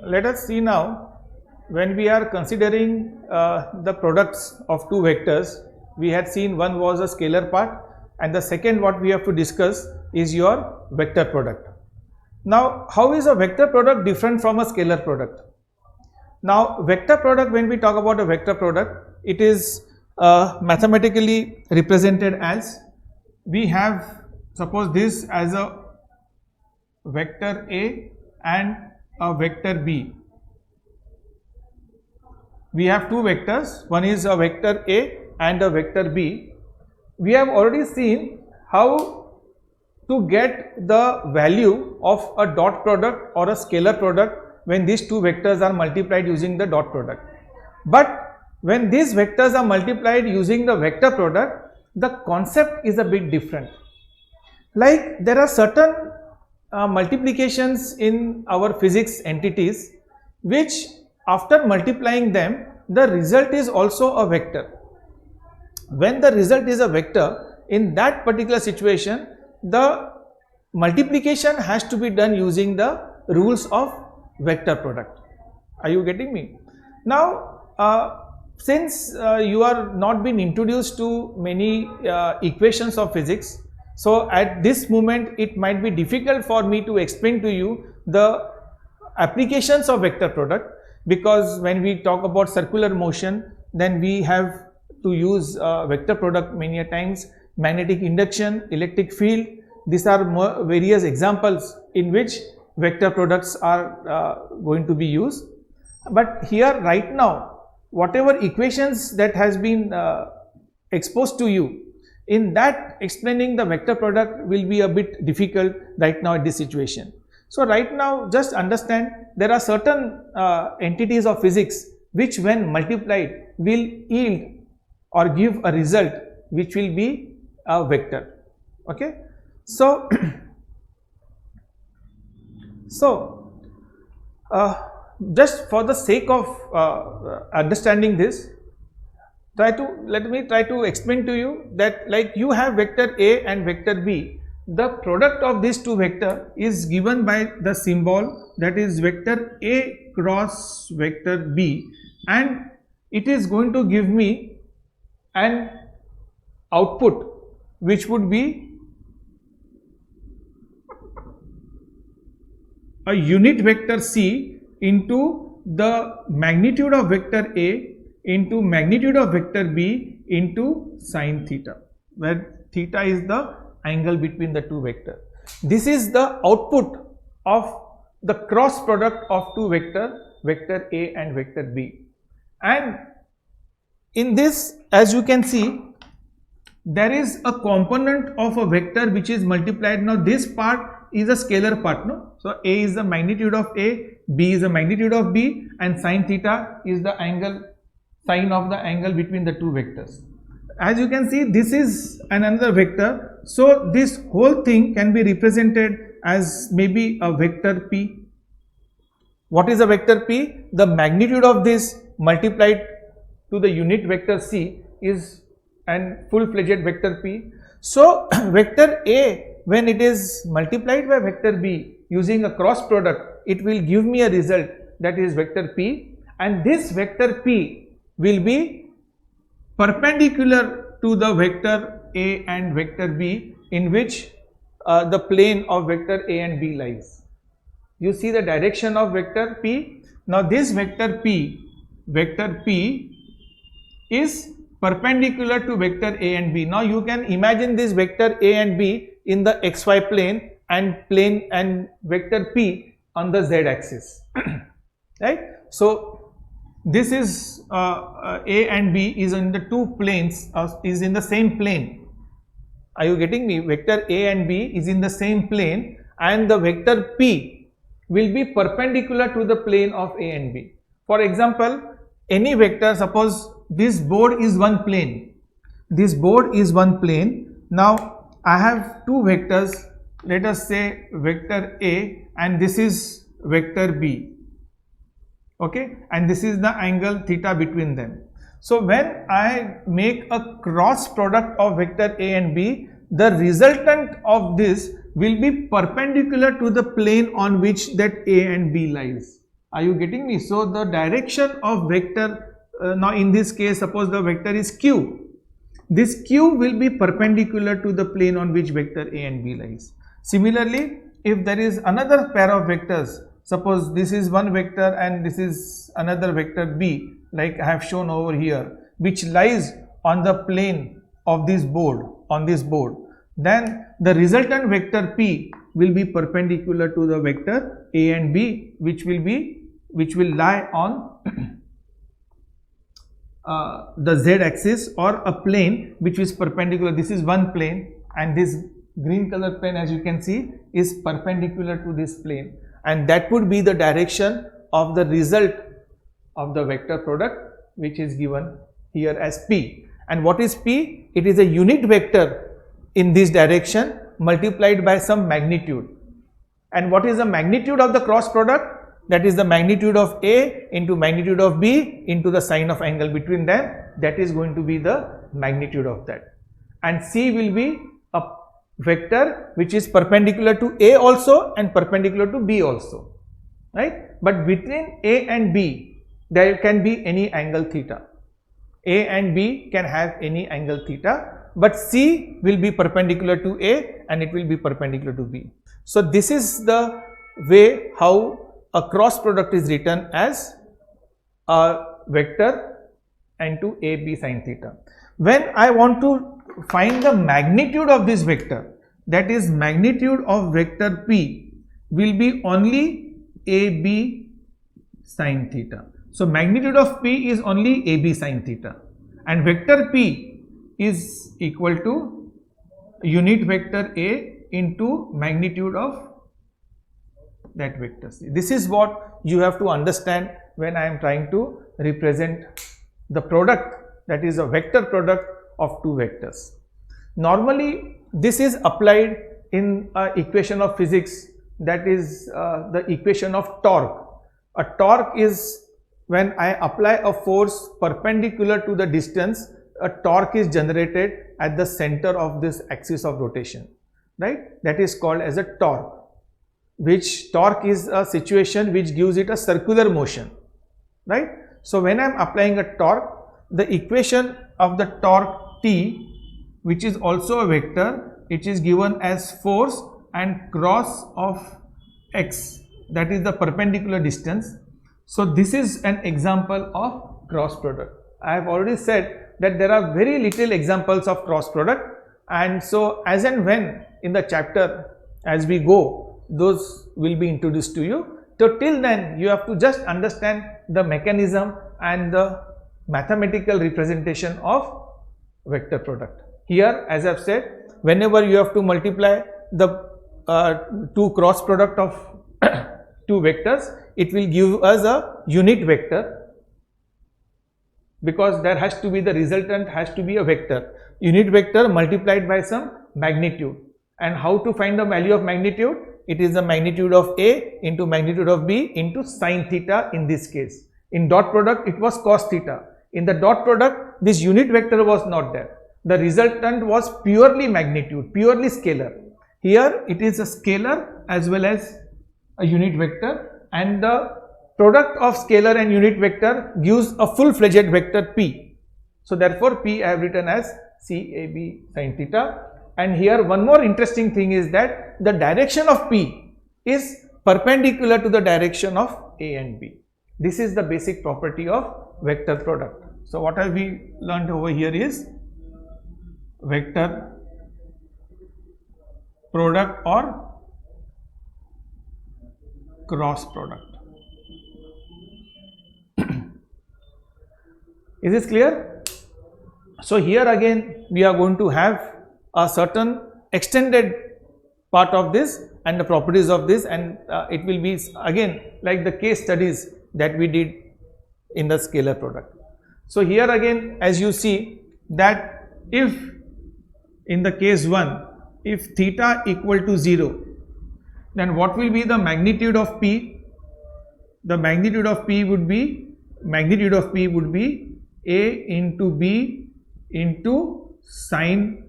let us see now, when we are considering the products of two vectors, we had seen one was a scalar part, and the second what we have to discuss is your vector product. Now, how is a vector product different from a scalar product? Now, vector product, when we talk about a vector product, it is mathematically represented as, we have, suppose this as a vector A and a vector B. We have two vectors, one is a vector A and a vector B. We have already seen how to get the value of a dot product or a scalar product when these two vectors are multiplied using the dot product. But when these vectors are multiplied using the vector product, the concept is a bit different. Like there are certain multiplications in our physics entities which after multiplying them, the result is also a vector. When the result is a vector, in that particular situation, the multiplication has to be done using the rules of vector product. Are you getting me? Now, since you are not been introduced to many equations of physics, so at this moment it might be difficult for me to explain to you the applications of vector product, because when we talk about circular motion, then we have to use vector product many a times. Magnetic induction, electric field, these are various examples in which vector products are going to be used. But here right now, whatever equations that has been exposed to you, in that explaining the vector product will be a bit difficult right now at this situation. So right now, just understand there are certain entities of physics which when multiplied will yield or give a result which will be a vector. Okay. So, just for the sake of understanding this, let me try to explain to you that like you have vector A and vector B. The product of these two vector is given by the symbol, that is vector A cross vector B, and it is going to give me an output which would be a unit vector C into the magnitude of vector A into magnitude of vector B into sine theta, where theta is the angle between the two vectors. This is the output of the cross product of two vector, vector A and vector B. And in this, as you can see, there is a component of a vector which is multiplied. Now this part is a scalar part, no? So A is the magnitude of A, B is the magnitude of B, and sine theta is the angle, sine of the angle between the two vectors. As you can see, this is another vector. So this whole thing can be represented as maybe a vector P. What is a vector P? The magnitude of this multiplied to the unit vector C is an full-fledged vector P. So vector A, when it is multiplied by vector B using a cross product, it will give me a result, that is vector P, and this vector P will be perpendicular to the vector A and vector B, in which the plane of vector A and B lies. You see the direction of vector P. Now this vector P is perpendicular to vector A and B. Now you can imagine this vector A and B in the xy plane and vector P on the z axis. Right. So this is A and B is in the two planes, is in the same plane. Are you getting me? Vector A and B is in the same plane, and the vector P will be perpendicular to the plane of A and B. For example, any vector, suppose this board is one plane. This board is one plane. Now I have two vectors, let us say vector A and this is vector B. Okay, and this is the angle theta between them. So when I make a cross product of vector A and B, the resultant of this will be perpendicular to the plane on which that A and B lies. Are you getting me? So the direction of vector, now in this case, suppose the vector is q. This q will be perpendicular to the plane on which vector a and b lies. Similarly, if there is another pair of vectors, suppose this is one vector and this is another vector b, like I have shown over here, which lies on the plane of this board, then the resultant vector p will be perpendicular to the vector a and b, which will lie on the z axis, or a plane which is perpendicular. This is one plane, and this green color plane, as you can see, is perpendicular to this plane, and that would be the direction of the result of the vector product, which is given here as p. And what is p? It is a unit vector in this direction multiplied by some magnitude. And what is the magnitude of the cross product? That is the magnitude of a into magnitude of b into the sine of angle between them. That is going to be the magnitude of that. And c will be a vector which is perpendicular to a also and perpendicular to b also, right? But between a and b there can be any angle theta. A and b can have any angle theta, but c will be perpendicular to a and it will be perpendicular to b. So this is the way how a cross product is written as a vector into a b sine theta. When I want to find the magnitude of this vector, that is magnitude of vector p will be only a b sine theta. So magnitude of p is only a b sine theta, and vector p is equal to unit vector a into magnitude of that vector c. This is what you have to understand when I am trying to represent the product, that is a vector product of two vectors. Normally this is applied in an equation of physics, that is the equation of torque. A torque is when I apply a force perpendicular to the distance, a torque is generated at the center of this axis of rotation, right? That is called as a torque. Which torque is a situation which gives it a circular motion, right? So when I am applying a torque, the equation of the torque T, which is also a vector, it is given as force and cross of x, that is the perpendicular distance. So this is an example of cross product. I have already said that there are very little examples of cross product, and so as and when in the chapter as we go, those will be introduced to you. So till then you have to just understand the mechanism and the mathematical representation of vector product. Here, as I have said, whenever you have to multiply the two cross product of two vectors, it will give us a unit vector, because there has to be the resultant has to be a vector, unit vector multiplied by some magnitude. And how to find the value of magnitude? It is the magnitude of a into magnitude of b into sine theta in this case. In dot product it was cos theta. In the dot product this unit vector was not there. The resultant was purely magnitude, purely scalar. Here it is a scalar as well as a unit vector, and the product of scalar and unit vector gives a full-fledged vector p. So therefore p I have written as CAB sine theta. And here one more interesting thing is that the direction of p is perpendicular to the direction of a and b. This is the basic property of vector product. So what have we learned over here is vector product or cross product. Is this clear? So here again we are going to have a certain extended part of this and the properties of this, and it will be again like the case studies that we did in the scalar product. So here again, as you see that if in the case 1, if theta equal to 0, then what will be the magnitude of p? The magnitude of p would be a into b into sine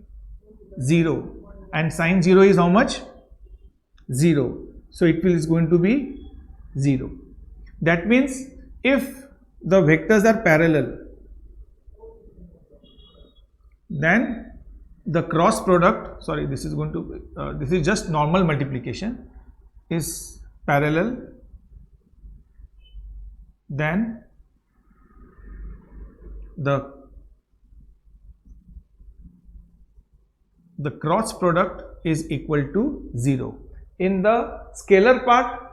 0, and sine 0 is how much? 0. So it is going to be 0. That means if the vectors are parallel, then the cross product, sorry, this is going to, this is just normal multiplication, is parallel, then the cross product is equal to 0. In the scalar part,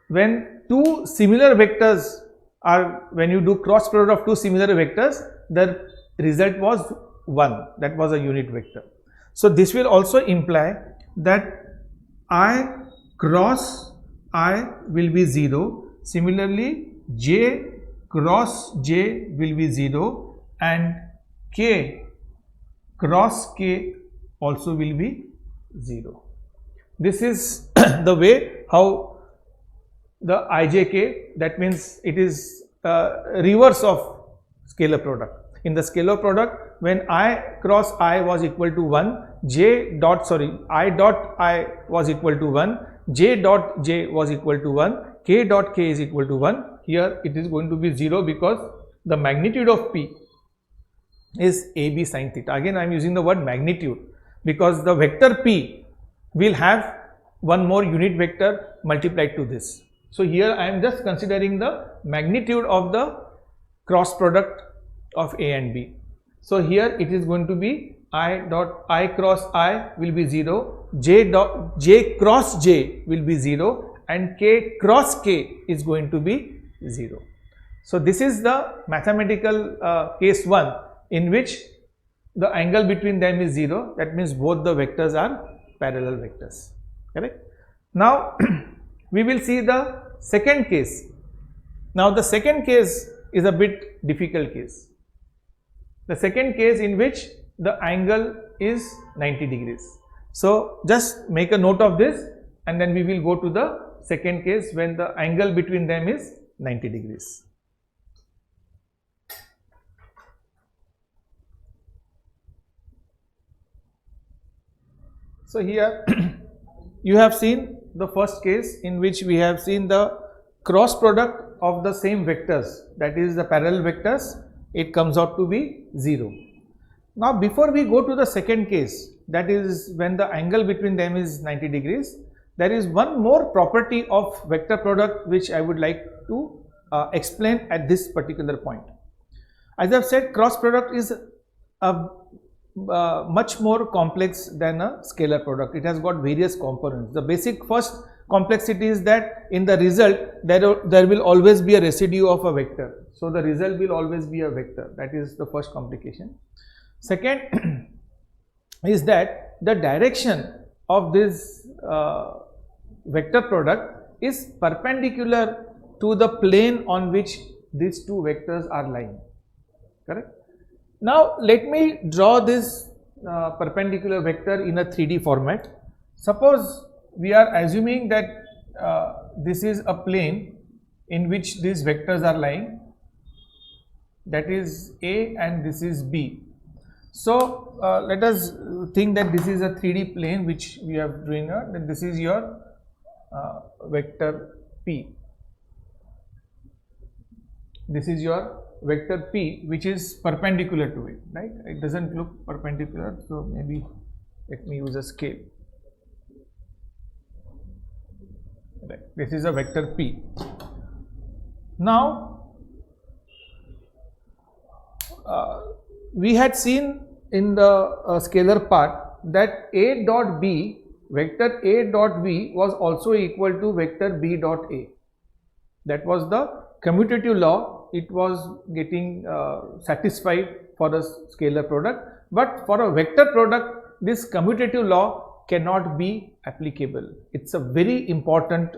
when two similar vectors are, when you do cross product of two similar vectors, the result was 1, that was a unit vector. So this will also imply that I cross I will be 0, similarly j cross j will be 0 and k cross k also will be 0. This is the way how the ijk, that means it is reverse of scalar product. In the scalar product, when I cross I was equal to 1, I dot I was equal to 1, j dot j was equal to 1, k dot k is equal to 1. Here it is going to be 0 because the magnitude of P is AB sin theta. Again I am using the word magnitude because the vector P will have one more unit vector multiplied to this. So here I am just considering the magnitude of the cross product of A and B. So here it is going to be I dot I cross I will be 0, j cross j will be 0 and k cross k is going to be 0. So this is the mathematical case 1 in which the angle between them is 0, that means both the vectors are parallel vectors, correct. Now we will see the second case. Now the second case is a bit difficult case. The second case in which the angle is 90 degrees. So just make a note of this and then we will go to the second case when the angle between them is 90 degrees. So here you have seen the first case in which we have seen the cross product of the same vectors, that is the parallel vectors, it comes out to be 0. Now before we go to the second case, that is when the angle between them is 90 degrees, there is one more property of vector product which I would like to explain at this particular point. As I have said, cross product is a much more complex than a scalar product. It has got various components. The basic first complexity is that in the result there will always be a residue of a vector. So the result will always be a vector. That is the first complication. Second is that the direction of this vector product is perpendicular to the plane on which these two vectors are lying, correct. Now let me draw this perpendicular vector in a 3D format. Suppose we are assuming that this is a plane in which these vectors are lying, that is A and this is B. So let us think that this is a 3D plane which we have drawn out, and this is your vector P. This is your vector P which is perpendicular to it, right? It doesn't look perpendicular, so maybe let me use a scale. Right. This is a vector P. Now we had seen in the scalar part that A dot B, vector A dot B was also equal to vector B dot A. That was the commutative law. It was getting satisfied for a scalar product, but for a vector product this commutative law cannot be applicable. It's a very important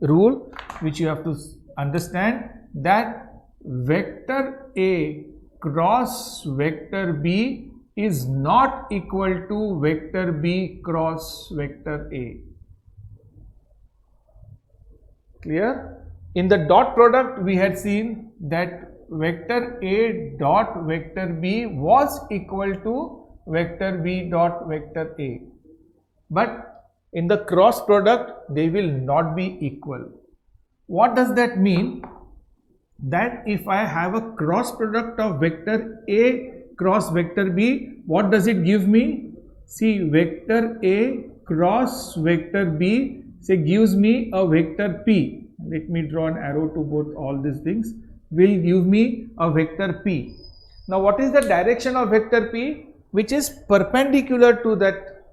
rule which you have to understand, that vector A cross vector B is not equal to vector B cross vector A. Clear? In the dot product we had seen that vector A dot vector B was equal to vector B dot vector A, but in the cross product they will not be equal. What does that mean? That if I have a cross product of vector A cross vector B, what does it give me? See, vector A cross vector B, say, gives me a vector P. Let me draw an arrow to both all these things. Will give me a vector P. Now what is the direction of vector P? Which is perpendicular to that,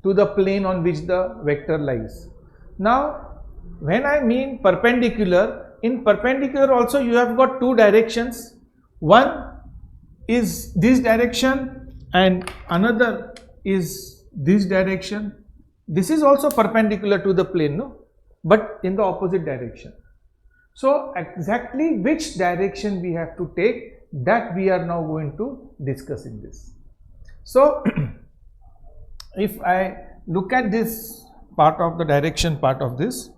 to the plane on which the vector lies. Now when I mean perpendicular, in perpendicular also you have got two directions. One is this direction and another is this direction. This is also perpendicular to the plane, no? But in the opposite direction. So exactly which direction we have to take, that we are now going to discuss in this. So if I look at this part of the direction part of this,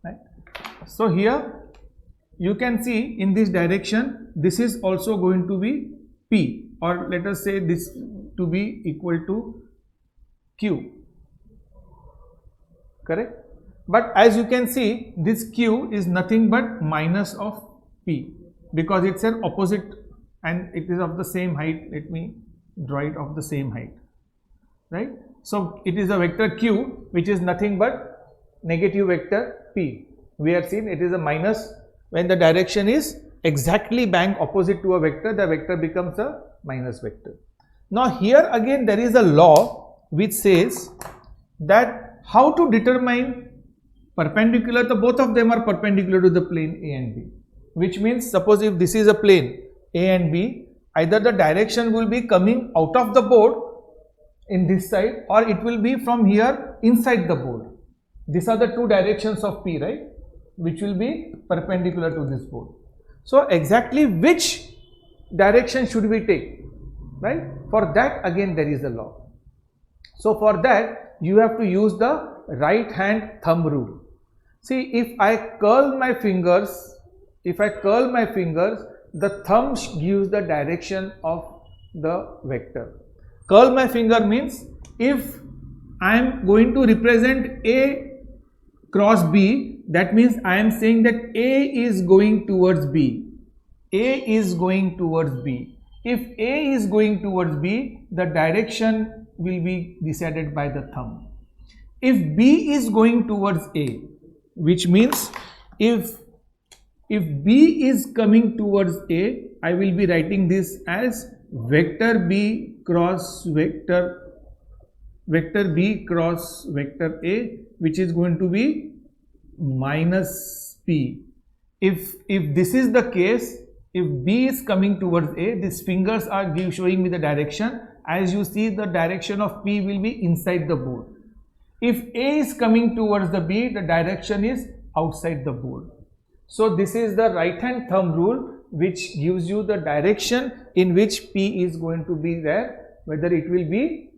right? So here you can see in this direction, this is also going to be P, or let us say this to be equal to Q, correct? But as you can see, this Q is nothing but minus of P, because it's an opposite and it is of the same height. Let me draw it of the same height, right? So it is a vector Q which is nothing but negative vector P. We have seen it is a minus. When the direction is exactly bang opposite to a vector, the vector becomes a minus vector. Now here again there is a law which says that how to determine perpendicular, so both of them are perpendicular to the plane A and B, which means suppose if this is a plane A and B, either the direction will be coming out of the board in this side, or it will be from here inside the board. These are the two directions of P, right, which will be perpendicular to this board. So exactly which direction should we take, right? For that again there is a law. So for that you have to use the right hand thumb rule. See, if I curl my fingers, the thumb gives the direction of the vector. Curl my finger means if I am going to represent A cross B, that means I am saying that A is going towards B. A is going towards B. If A is going towards B, the direction will be decided by the thumb. If B is going towards A, which means if B is coming towards A, I will be writing this as vector B cross vector B cross vector A, which is going to be minus P. If this is the case, if B is coming towards A, these fingers are showing me the direction. As you see, the direction of P will be inside the board. If A is coming towards the B, the direction is outside the board. So this is the right hand thumb rule, which gives you the direction in which P is going to be there, whether it will be,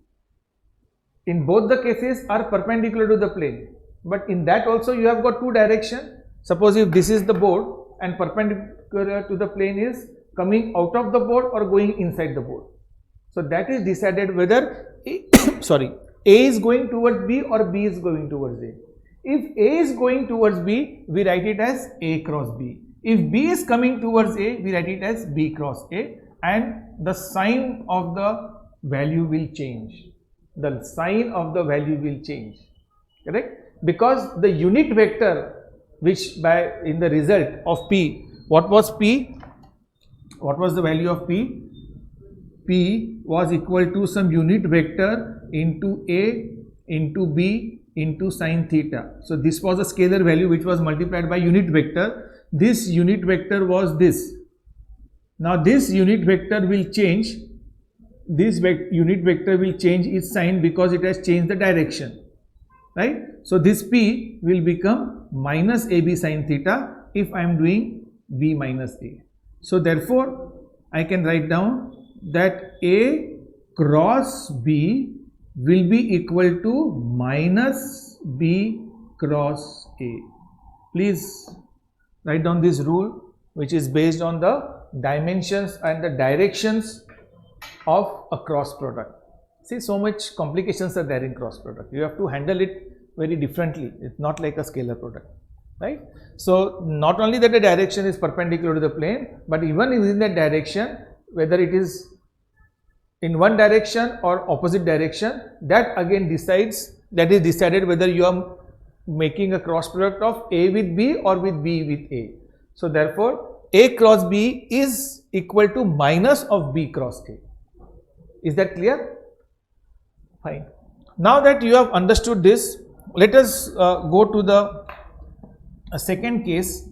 in both the cases are perpendicular to the plane, but in that also you have got two directions. Suppose if this is the board and perpendicular to the plane is coming out of the board or going inside the board. So that is decided whether A is going towards B or B is going towards A. If A is going towards B, we write it as A cross B. If B is coming towards A, we write it as B cross A, and the sign of the value will change. The sign of the value will change, correct? Because the unit vector, which in the result of P, what was P? What was the value of P? P was equal to some unit vector into A into B into sine theta. So this was a scalar value which was multiplied by unit vector. This unit vector was this. Now this unit vector will change. This unit vector will change its sign because it has changed the direction, right? So this P will become minus AB sine theta if I am doing B minus A. So therefore I can write down that A cross B will be equal to minus B cross A. Please write down this rule, which is based on the dimensions and the directions of a cross product. See, so much complications are there in cross product. You have to handle it very differently. It's not like a scalar product, right? So not only that the direction is perpendicular to the plane, but even within that direction, whether it is in one direction or opposite direction, that again is decided whether you are making a cross product of A with B or with B with A. So therefore, A cross B is equal to minus of B cross A. Is that clear? Fine. Now that you have understood this, let us go to the second case.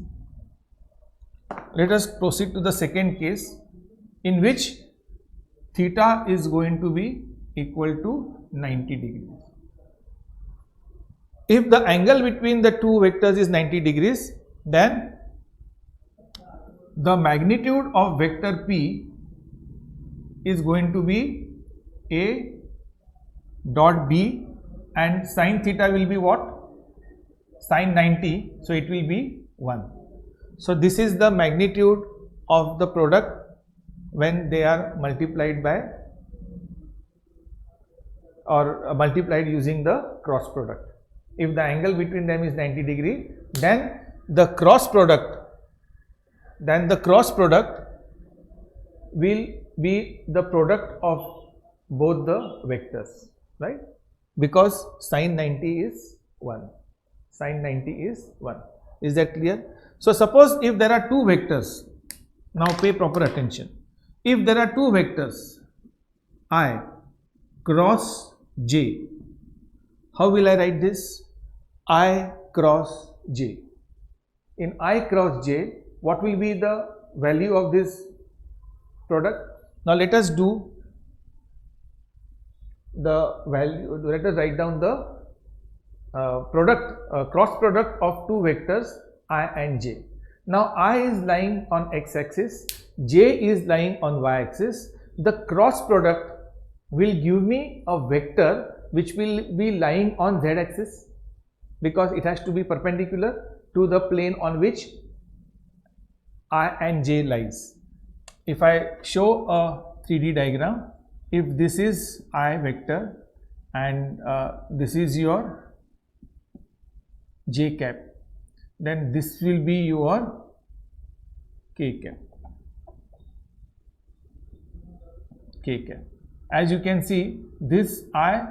Let us proceed to the second case in which theta is going to be equal to 90 degrees. If the angle between the two vectors is 90 degrees, then the magnitude of vector P is going to be A dot B, and sin theta will be what? Sin 90, so it will be 1. So this is the magnitude of the product when they are multiplied by or multiplied using the cross product. If the angle between them is 90 degree, then the cross product will be the product of both the vectors, right? Because sin 90 is 1. Sin 90 is 1. Is that clear? So suppose if there are two vectors, now pay proper attention. If there are two vectors I cross j, how will I write this? I cross j. In I cross j, what will be the value of this product? Now let us do the value, let us write down the cross product of two vectors I and j. Now I is lying on x-axis, j is lying on y-axis. The cross product will give me a vector which will be lying on z-axis, because it has to be perpendicular to the plane on which I and j lies. If I show a 3D diagram, if this is I vector and this is your j cap, then this will be your k cap. As you can see, this I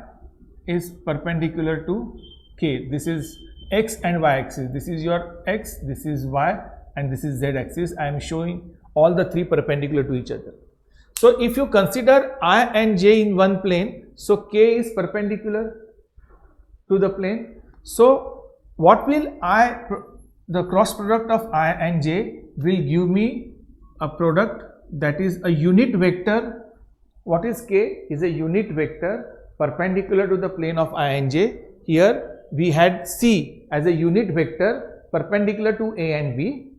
is perpendicular to k. This is x and y axis. This is your x, this is y, and this is z axis. I am showing all the three perpendicular to each other. So if you consider I and j in one plane, so k is perpendicular to the plane. So what will the cross product of I and j will give me a product that is a unit vector. What is k? Is a unit vector perpendicular to the plane of I and j. Here we had c as a unit vector perpendicular to a and b.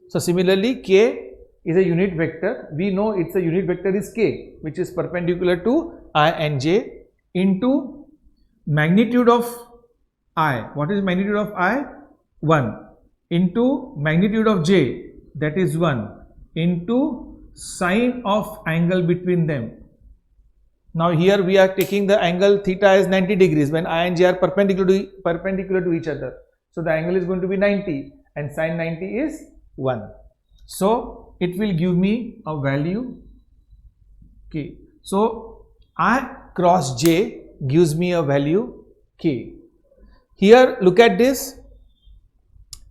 So similarly, k is a unit vector. We know it's a unit vector is k, which is perpendicular to I and j, into magnitude of I. What is magnitude of I? 1. Into magnitude of j, that is 1, into sine of angle between them. Now here we are taking the angle theta as 90 degrees when I and j are perpendicular to each other. So the angle is going to be 90 and sine 90 is 1. So it will give me a value k. So I cross j gives me a value k. Here look at this,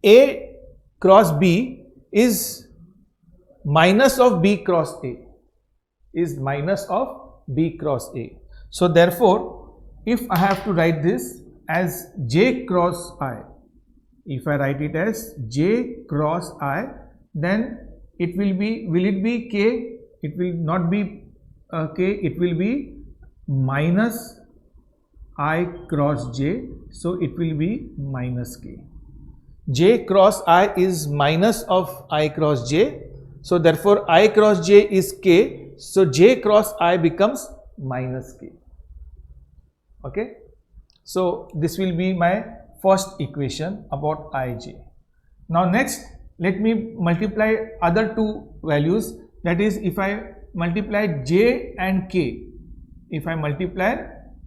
A cross B is minus of B cross A, is minus of B cross A. So therefore, if I have to write this as j cross I, if I write it as j cross I, then it will it be k? It will not be k, it will be minus I cross j, so it will be minus k. J cross I is minus of I cross j, so therefore I cross j is k, so j cross I becomes minus k. Okay, so this will be my first equation about ij. Now next, let me multiply other two values, that is if I multiply j and k, if I multiply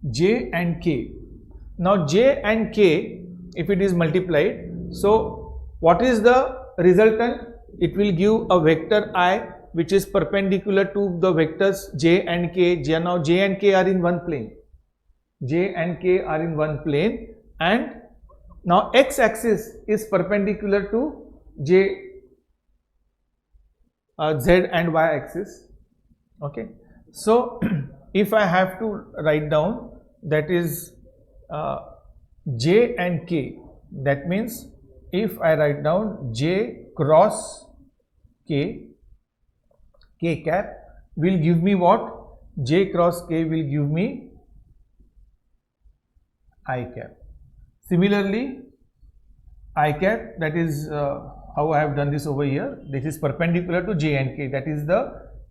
j and k, Now j and k, if it is multiplied, so what is the resultant? It will give a vector I which is perpendicular to the vectors j and k. Now j and k are in one plane. J and k are in one plane, and now x axis is perpendicular to j, z and y axis. Okay, so if I have to write down, that is j and k, that means if I write down j cross k, k cap will give me what? J cross k will give me I cap. Similarly, I cap, that is how I have done this over here. This is perpendicular to j and k, that is the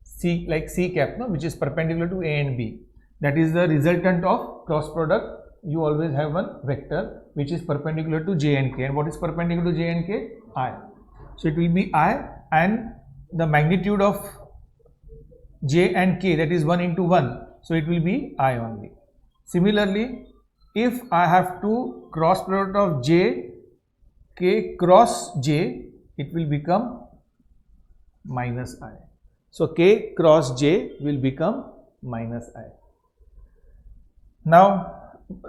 c, like c cap, no, which is perpendicular to a and b. That is the resultant of cross product. You always have one vector which is perpendicular to j and k. And what is perpendicular to j and k? I. So it will be I, and the magnitude of j and k, that is 1 into 1. So it will be I only. Similarly, if I have to cross product of j, k cross j, it will become minus I. So k cross j will become minus I. Now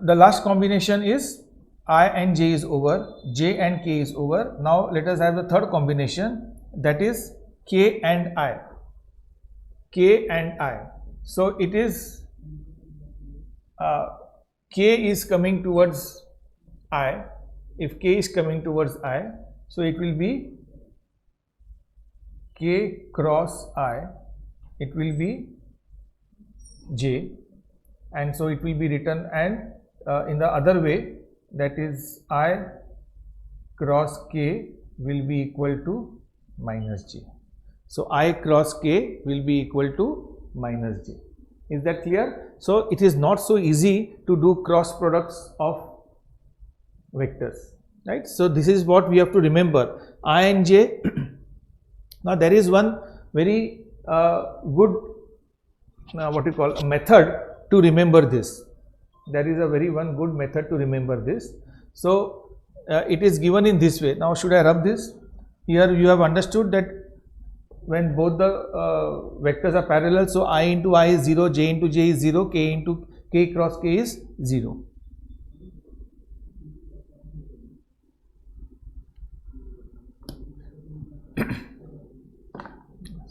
the last combination is I and j is over, j and k is over. Now let us have the third combination, that is k and I. K and I. So it is k is coming towards I. If k is coming towards I, so it will be k cross I, it will be j, and so it will be written, and in the other way, that is I cross k will be equal to minus j. So I cross k will be equal to minus j. Is that clear? So it is not so easy to do cross products of vectors, right? So this is what we have to remember, I and j. Now there is one very good what you call a method to remember this. There is a one good method to remember this. So it is given in this way. Now should I rub this? Here you have understood that when both the vectors are parallel, so I into I is 0, j into j is 0, k into k cross k is 0.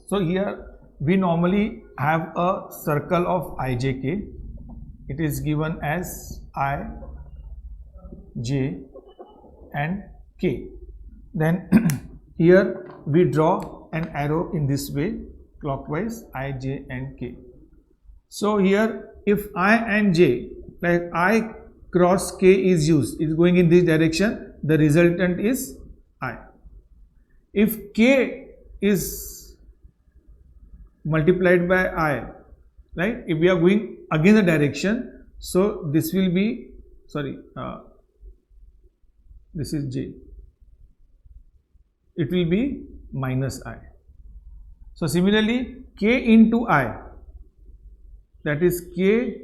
So here we normally have a circle of ijk. It is given as I, j and k. Then here we draw an arrow in this way, clockwise, I, j and k. So here if I and j, like I cross k is used, is going in this direction, the resultant is I. If k is multiplied by I, right, if we are going again the direction, so this will be, sorry, this is j, it will be minus I. So similarly k into I, that is k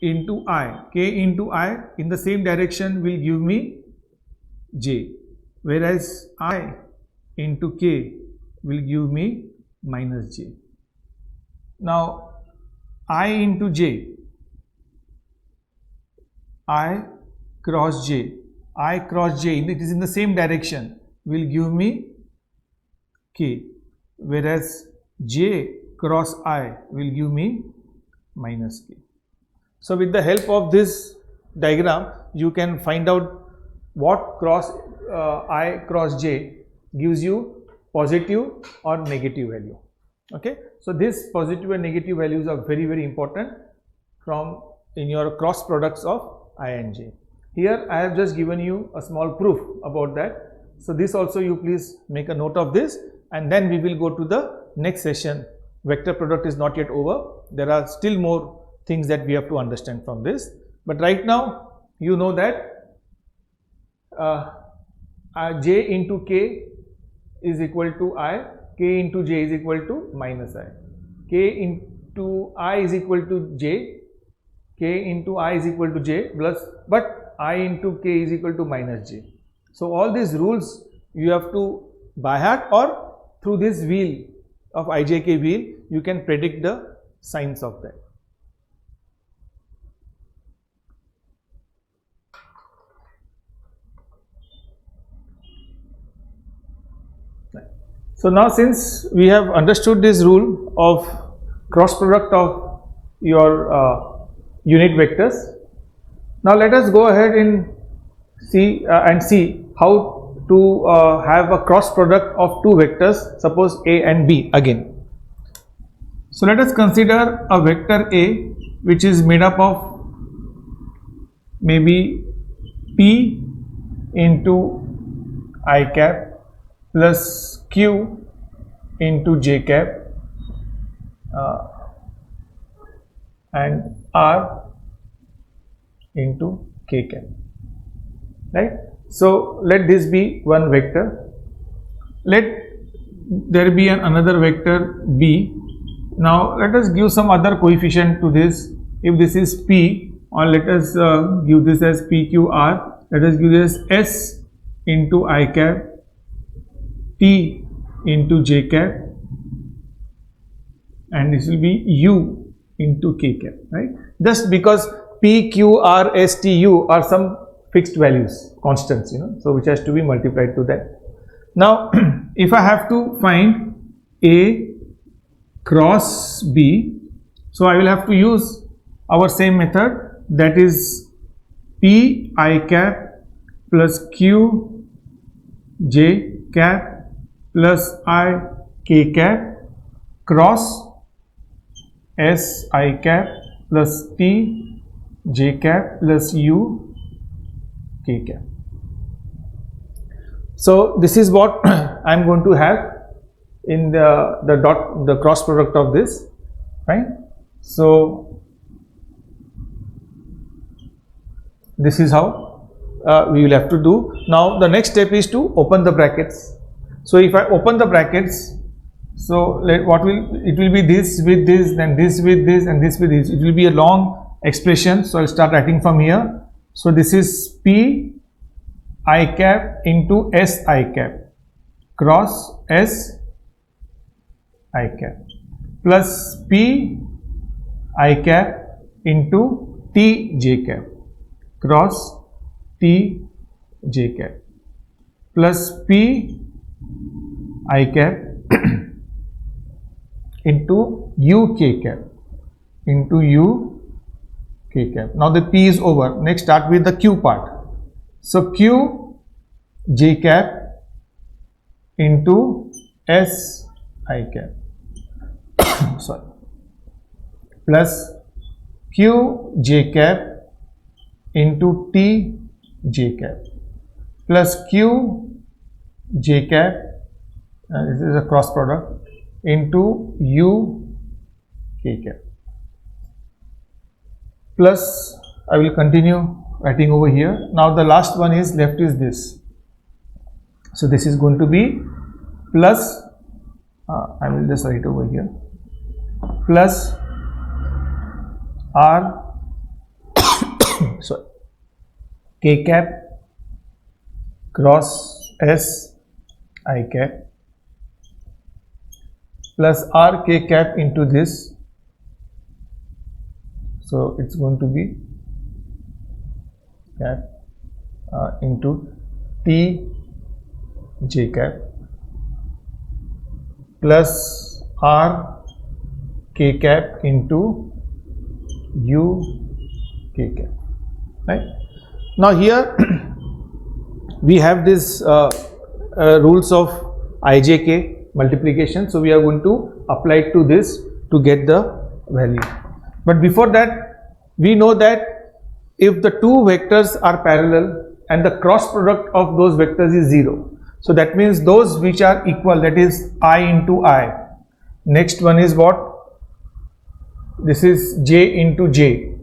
into I, k into I in the same direction will give me j, whereas I into k will give me minus j. Now I into j, I cross j, I cross j, it is in the same direction, will give me k, whereas j cross I will give me minus k. So with the help of this diagram, you can find out what cross I cross j gives you positive or negative value. Okay, so this positive and negative values are very important from in your cross products of I and j. Here I have just given you a small proof about that. So this also you please make a note of this, and then we will go to the next session. Vector product is not yet over. There are still more things that we have to understand from this. But right now you know that j into k is equal to I, k into j is equal to minus I, k into I is equal to j, k into I is equal to j plus, but I into k is equal to minus j. So all these rules you have to by heart, or through this wheel of ijk wheel you can predict the signs of that. So now, since we have understood this rule of cross product of your unit vectors, now let us go ahead and see how to have a cross product of two vectors, suppose A and B again. So let us consider a vector A which is made up of maybe P into I cap plus Q into j cap and R into k cap, right? So let this be one vector. Let there be another vector B. Now let us give some other coefficient to this. If this is P, or let us give this as PQR, let us give this S into I cap, T into j cap, and this will be U into k cap, right? Just because P, Q, R, S, T, U are some fixed values, constants, so which has to be multiplied to that. Now if I have to find A cross B, so I will have to use our same method, that is P I cap plus Q j cap plus I k cap cross S I cap plus T j cap plus U k cap. So this is what I am going to have in the cross product of this, right? So this is how we will have to do. Now the next step is to open the brackets. So if I open the brackets, so it will be this with this, then this with this, and this with this. It will be a long expression, so I'll start writing from here. So this is P I cap into S I cap cross S I cap plus P I cap into T j cap cross T j cap plus P I cap into U k cap into U k cap. Now the P is over. Next start with the Q part. So Q j cap into S I cap sorry, plus Q j cap into T j cap plus Q j cap, this is a cross product, into U k cap, plus I will continue writing over here. Now the last one is left is this. So this is going to be plus I will just write over here, plus R sorry, k cap cross S I cap plus R k cap into this. So it's going to be cap into T j cap plus R k cap into U k cap, right? Now here we have this rules of ijk multiplication, so we are going to apply it to this to get the value. But before that, we know that if the two vectors are parallel and the cross product of those vectors is 0, so that means those which are equal, that is I into I. Next one is what? This is J into J,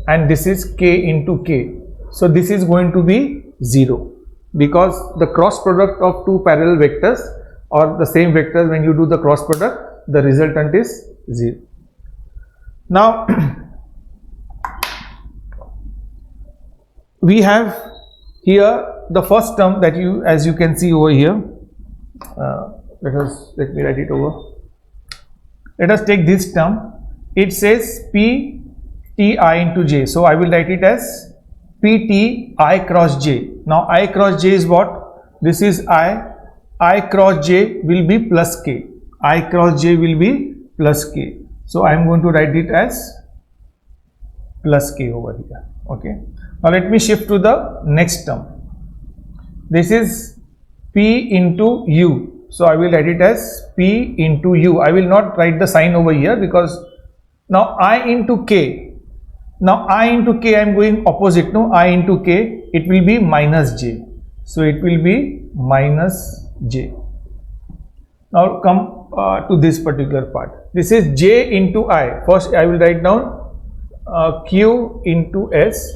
and this is K into K. So this is going to be 0, because the cross product of two parallel vectors or the same vectors, when you do the cross product, the resultant is 0. Now we have here the first term that as you can see over here. Let me write it over. Let us take this term. It says P T I into J. So I will write it as P T I cross J. Now I cross J is what? This is I. I cross J will be plus K. I cross J will be plus K. So I am going to write it as plus K over here. Okay. Now let me shift to the next term. This is P into U. So I will write it as P into U. I will not write the sign over here because now I into K. Now I into K I am going opposite. No, I into K, it will be minus J. So it will be minus J. Now come to this particular part. This is J into I. First I will write down Q into S.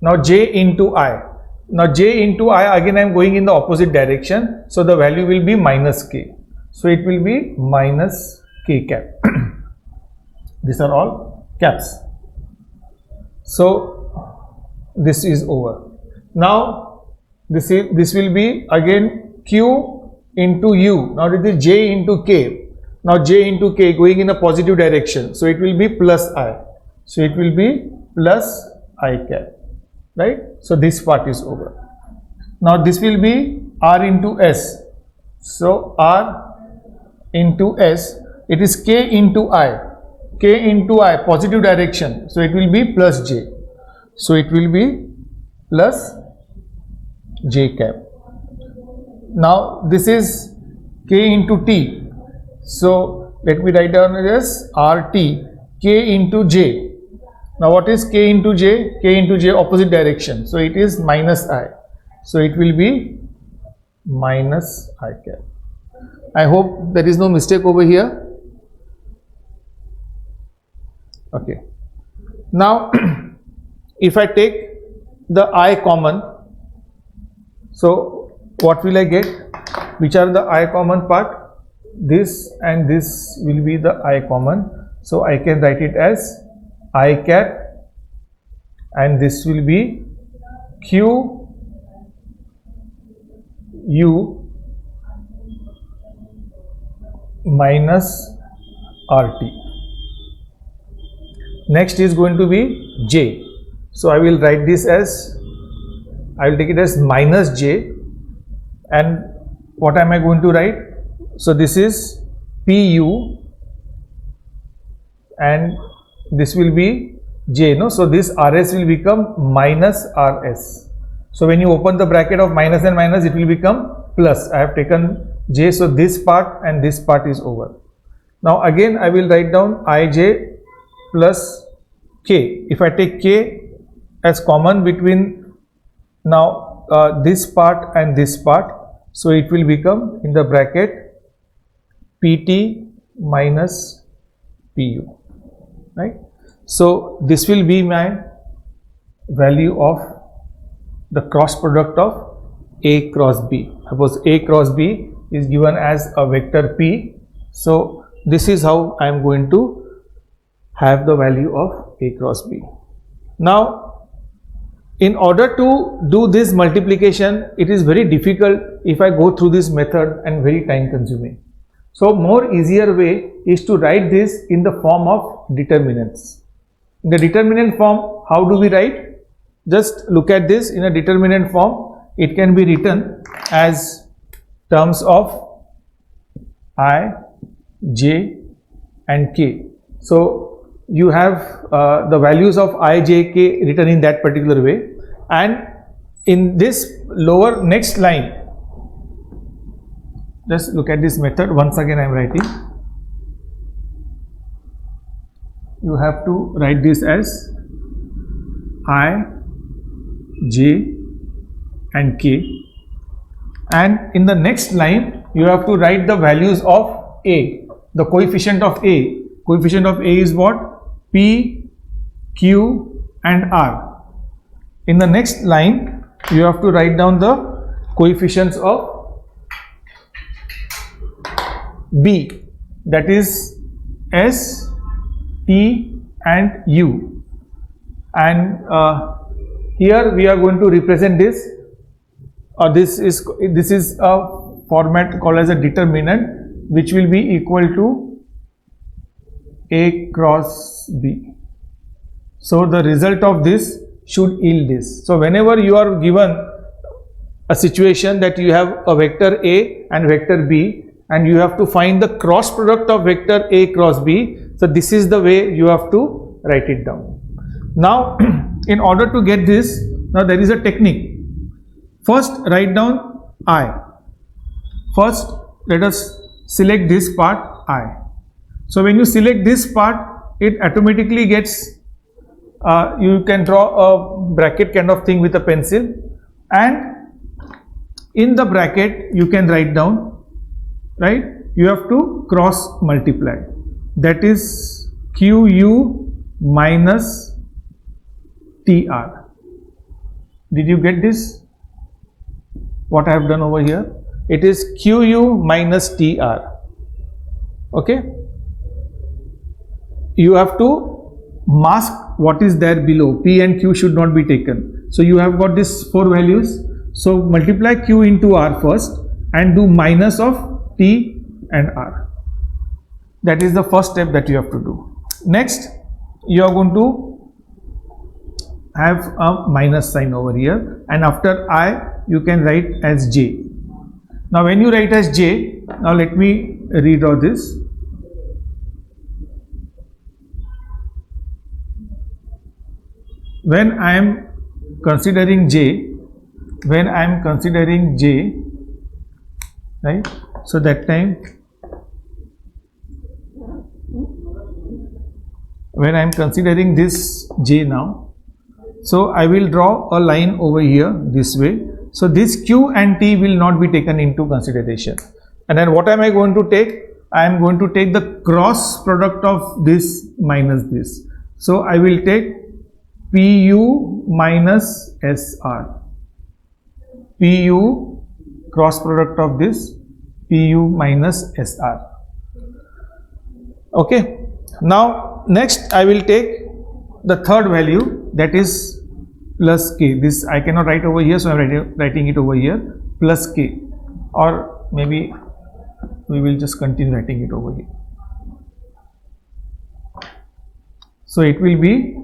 Now J into I. Now J into I, again I am going in the opposite direction. So the value will be minus K. So it will be minus K cap. These are all caps. So this is over. Now this will be again Q into U. Now it is J into K. Now J into K going in a positive direction. So it will be plus I. So it will be plus I cap. Right? So this part is over. Now this will be R into S. So R into S, it is K into I. K into I, positive direction. So it will be plus J. So it will be plus J cap. Now this is K into T. So let me write down this RT, K into J. Now what is K into J? K into J opposite direction. So it is minus I. So it will be minus I cap. I hope there is no mistake over here. Okay. Now if I take the I common, so what will I get? Which are the I common part? This and this will be the I common. So I can write it as I cap, and this will be Q U minus RT. Next is going to be J. So I will write this as, I will take it as minus J, and what am I going to write? So this is PU and this will be J, no? So this RS will become minus RS. So when you open the bracket of minus and minus, it will become plus. I have taken J, so this part and this part is over. Now again I will write down IJ plus K. If I take K as common between now this part and this part, so it will become in the bracket PT minus PU. Right? So this will be my value of the cross product of A cross B. Suppose A cross B is given as a vector P. So this is how I am going to have the value of A cross B. Now in order to do this multiplication, it is very difficult if I go through this method and very time consuming. So more easier way is to write this in the form of determinants. In the determinant form, how do we write? Just look at this. In a determinant form, it can be written as terms of I, J and K. So you have the values of I, J, K written in that particular way, and in this lower next line, just look at this method. Once again I am writing. You have to write this as I, J and K, and in the next line you have to write the values of A, the coefficient of A. Coefficient of A is what? P, Q and R. In the next line you have to write down the coefficients of B, that is S, T and U, and here we are going to represent this, this is a format called as a determinant, which will be equal to A cross B. So the result of this should yield this. So whenever you are given a situation that you have a vector A and vector B, and you have to find the cross product of vector A cross B, so this is the way you have to write it down. Now in order to get this, now there is a technique. First write down I. First let us select this part I. So when you select this part, it automatically gets, you can draw a bracket kind of thing with a pencil, and in the bracket you can write down, right, you have to cross multiply, that is QU minus TR. Did you get this? What I have done over here? It is QU minus TR. Okay, you have to mask what is there below. P and Q should not be taken. So you have got these 4 values. So multiply Q into R first and do minus of T and R. That is the first step that you have to do. Next, you are going to have a minus sign over here, and after I you can write as J. Now when you write as J, now let me redraw this. When I am considering J, right, so that time when I am considering this J now, so I will draw a line over here this way. So this Q and T will not be taken into consideration. And then what am I going to take? I am going to take the cross product of this minus this. So I will take PU minus SR. PU cross product of this PU minus SR. Okay. Now next I will take the third value, that is plus K. This I cannot write over here, so I am writing it over here, plus K, or maybe we will just continue writing it over here. So it will be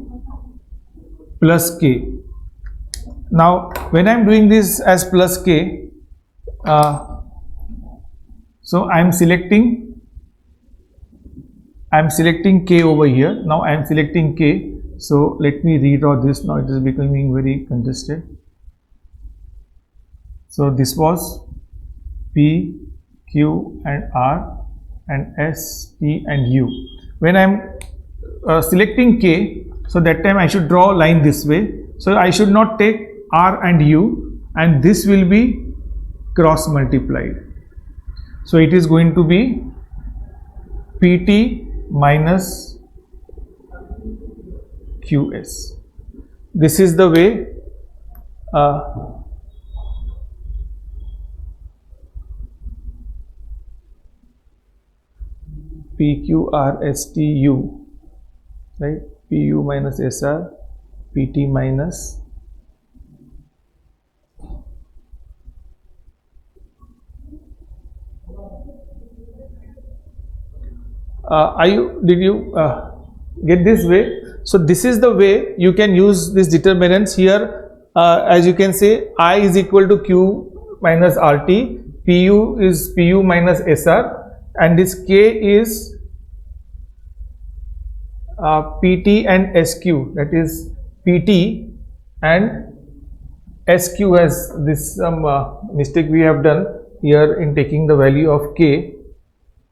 plus K. Now when I am doing this as plus K, so I am selecting K over here. Now I am selecting K. So let me redraw this. Now it is becoming very congested. So this was P, Q and R and S, T and U. When I am selecting K, so that time I should draw a line this way. So I should not take R and U, and this will be cross multiplied. So it is going to be PT minus QS. This is the way PQRSTU, right? PU minus SR, PT minus did you get this way? So this is the way you can use these determinants here. As you can say, I is equal to Q minus RT, PU is PU minus SR, and this K is PT and SQ, that is PT and SQ. As this mistake we have done here in taking the value of K.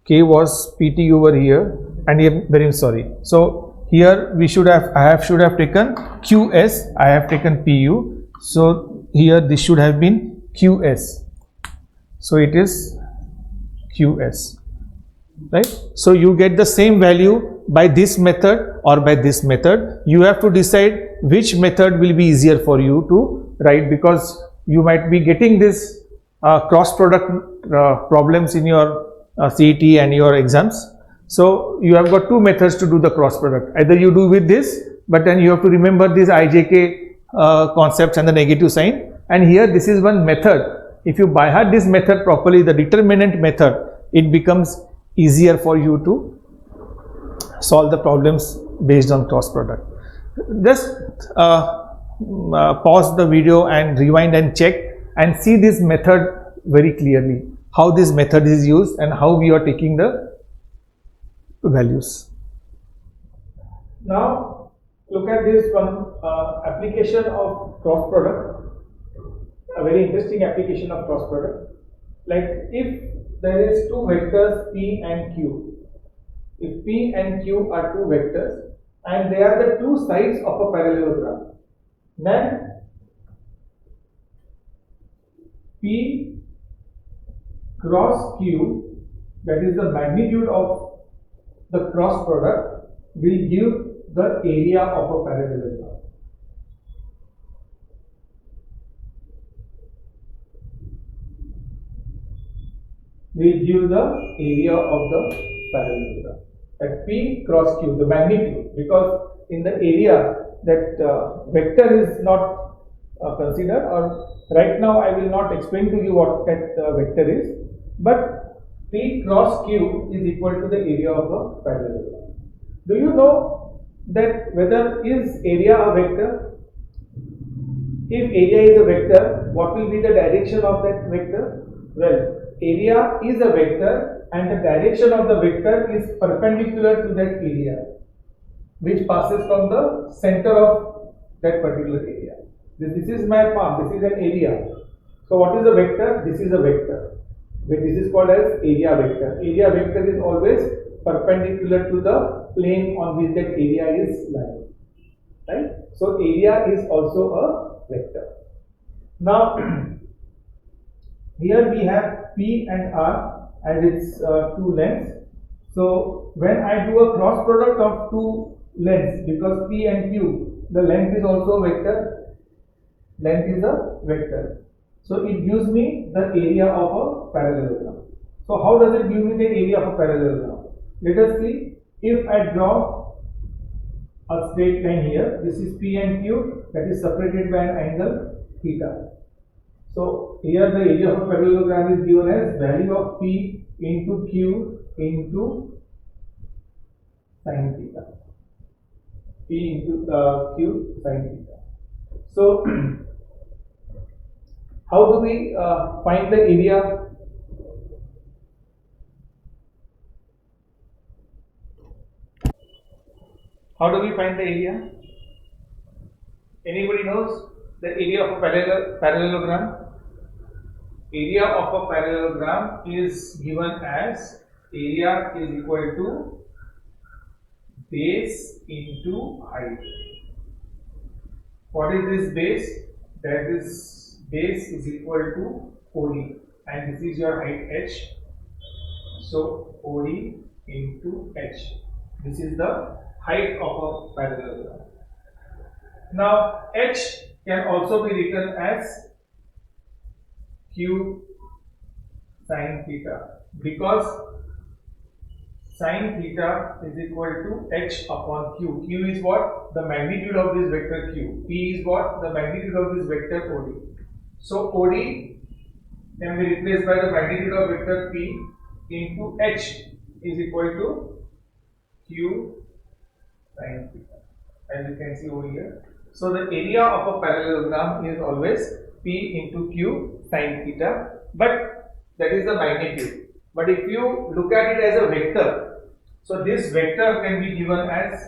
K was PT over here, and here, very sorry. So here we should have, should have taken QS, I have taken PU. So here this should have been QS. So it is QS, right? So you get the same value by this method or by this method. You have to decide which method will be easier for you to write, because you might be getting this cross product problems in your CET and your exams. So you have got two methods to do the cross product. Either you do with this, but then you have to remember this IJK concepts and the negative sign. And here this is one method. If you by heart this method properly, the determinant method, it becomes easier for you to solve the problems based on cross product. Just pause the video and rewind and check and see this method very clearly, how this method is used and how we are taking the values. Now look at this one application of cross product, a very interesting application of cross product. Like if there is two vectors P and Q, if P and Q are two vectors and they are the two sides of a parallelogram, then P cross Q, that is the magnitude of the cross product, will give the area of a parallelogram. Will give the area of the parallelogram. At P cross Q, the magnitude, because in the area that vector is not considered, or right now I will not explain to you what that vector is, but P cross Q is equal to the area of a parallelogram. Do you know that whether is area a vector? If area is a vector, what will be the direction of that vector? Well, area is a vector and the direction of the vector is perpendicular to that area, which passes from the center of that particular area. This is my palm, this is an area. So what is a vector? This is a vector. This is called as area vector. Area vector is always perpendicular to the plane on which that area is lying. Right? So area is also a vector. Now here we have P and R as its two lengths. So when I do a cross product of two lengths, because P and Q, the length is also a vector, length is a vector. So it gives me the area of a parallelogram. So how does it give me the area of a parallelogram? Let us see. If I draw a straight line here, this is P and Q, that is separated by an angle theta. So here the area of a parallelogram is given as value of P into Q into sin theta. P into Q sin theta. So how do we find the area? How do we find the area? Anybody knows the area of a parallelogram? Area of a parallelogram is given as area is equal to base into height. What is this base? That is base is equal to OD, and this is your height h. So OD into h. This is the height of a parallelogram. Now h can also be written as Q sin theta, because sin theta is equal to h upon q. Q is what? The magnitude of this vector q. P is what? The magnitude of this vector OD. So OD can be replaced by the magnitude of vector P into h is equal to q sin theta, as you can see over here. So the area of a parallelogram is always P into Q sin theta, but that is the magnitude. But if you look at it as a vector, so this vector can be given as,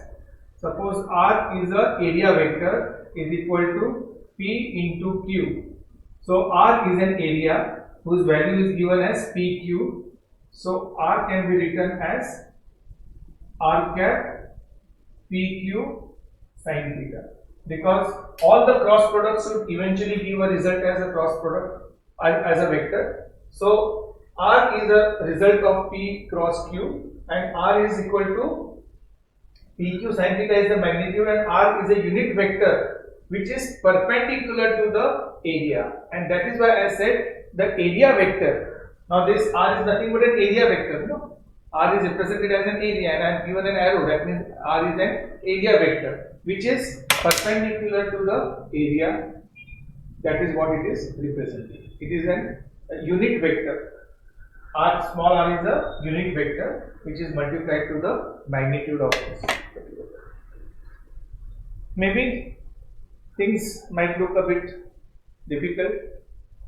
suppose R is a area vector is equal to P into Q. So R is an area whose value is given as PQ. So R can be written as R cap PQ sin theta, because all the cross products should eventually give a result as a cross product as a vector. So R is a result of P cross Q, and R is equal to PQ sin theta is the magnitude, and R is a unit vector which is perpendicular to the area, and that is why I said the area vector. Now this R is nothing but an area vector, no? R is represented as an area, and I am given an arrow, that means R is an area vector which is perpendicular to the area. That is what it is representing. It is a unit vector. R, small r is a unit vector which is multiplied to the magnitude of this. Maybe things might look a bit difficult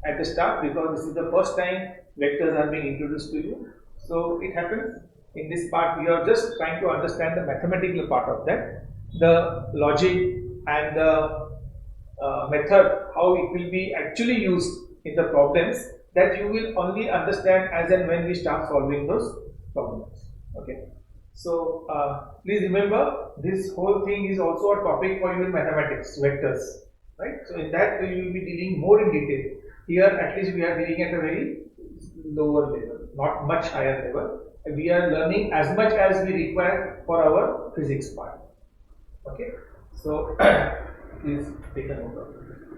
at the start because this is the first time vectors are being introduced to you. So it happens. In this part we are just trying to understand the mathematical part of that, the logic and the method, how it will be actually used in the problems, that you will only understand as and when we start solving those problems. Okay. So please remember, this whole thing is also a topic for you in mathematics, vectors, right? So in that we will be dealing more in detail. Here at least we are dealing at a very lower level, not much higher level. We are learning as much as we require for our physics part. Okay. So please take a note of it.